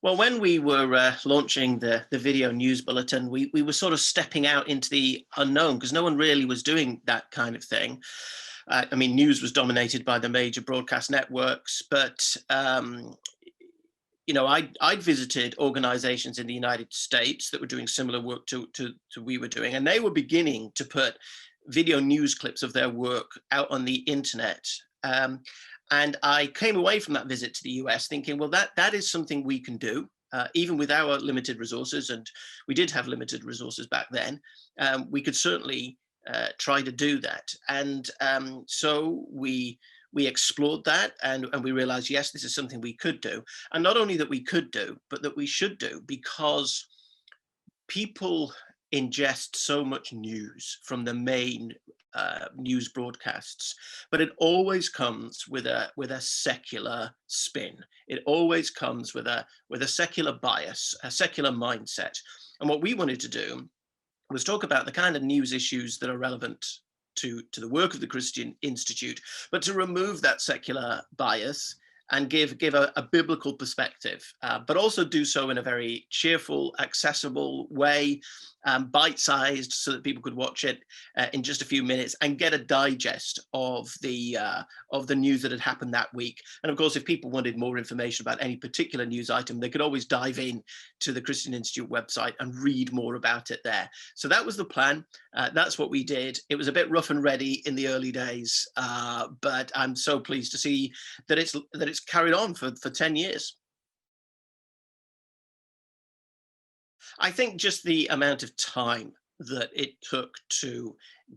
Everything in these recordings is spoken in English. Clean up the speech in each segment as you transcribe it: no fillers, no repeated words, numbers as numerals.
Well, when we were launching the video news bulletin, we were sort of stepping out into the unknown because no one really was doing that kind of thing. I mean, news was dominated by the major broadcast networks, but I'd visited organizations in the United States that were doing similar work to we were doing, and they were beginning to put video news clips of their work out on the internet. And I came away from that visit to the US thinking, well, that is something we can do, even with our limited resources, and we did have limited resources back then. We could certainly try to do that. And so we explored that, and we realized, yes, this is something we could do. And not only that we could do, but that we should do, because people ingest so much news from the main news broadcasts, but it always comes with a secular spin. It always comes with a secular bias, a secular mindset. And what we wanted to do was talk about the kind of news issues that are relevant to the work of the Christian Institute, but to remove that secular bias and give a biblical perspective, but also do so in a very cheerful, accessible way, bite-sized, so that people could watch it in just a few minutes and get a digest of the news that had happened that week. And of course, if people wanted more information about any particular news item, they could always dive in to the Christian Institute website and read more about it there. So that was the plan. That's what we did. It was a bit rough and ready in the early days, but I'm so pleased to see that it's carried on for 10 years. I think just the amount of time that it took to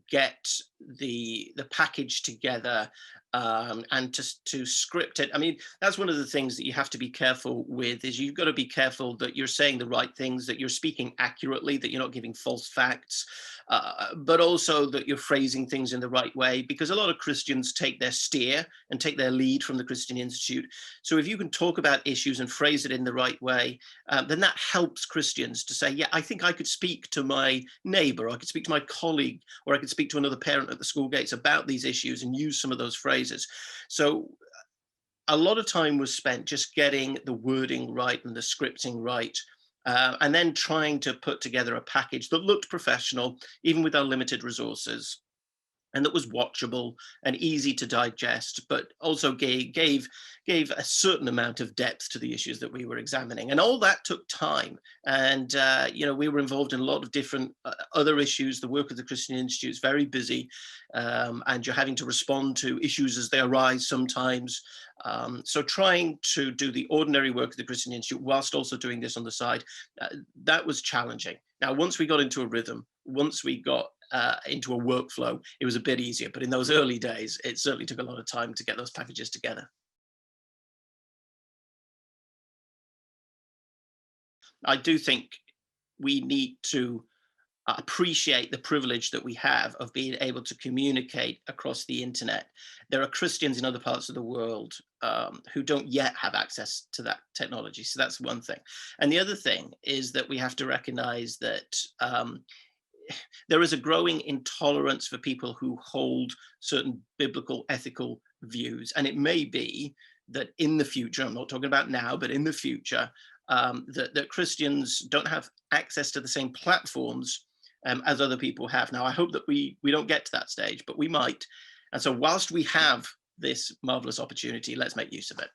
get the package together, and to script it. I mean, that's one of the things that you have to be careful with, is you've got to be careful that you're saying the right things, that you're speaking accurately, that you're not giving false facts, but also that you're phrasing things in the right way, because a lot of Christians take their steer and take their lead from the Christian Institute. So if you can talk about issues and phrase it in the right way, then that helps Christians to say, yeah, I think I could speak to my neighbor, or I could speak to my colleague, or I could speak to another parent at the school gates about these issues and use some of those phrases. So a lot of time was spent just getting the wording right and the scripting right, and then trying to put together a package that looked professional, even with our limited resources, and that was watchable and easy to digest, but also gave a certain amount of depth to the issues that we were examining. And all that took time. And we were involved in a lot of different other issues. The work of the Christian Institute is very busy, and you're having to respond to issues as they arise sometimes. So trying to do the ordinary work of the Christian Institute whilst also doing this on the side, that was challenging. Now, once we got into a rhythm, once we got into a workflow, it was a bit easier. But in those early days, it certainly took a lot of time to get those packages together. I do think we need to appreciate the privilege that we have of being able to communicate across the internet. There are Christians in other parts of the world who don't yet have access to that technology. So that's one thing. And the other thing is that we have to recognize that there is a growing intolerance for people who hold certain biblical ethical views. And it may be that in the future, I'm not talking about now, but in the future, that Christians don't have access to the same platforms as other people have. Now, I hope that we don't get to that stage, but we might. And so whilst we have this marvelous opportunity, let's make use of it.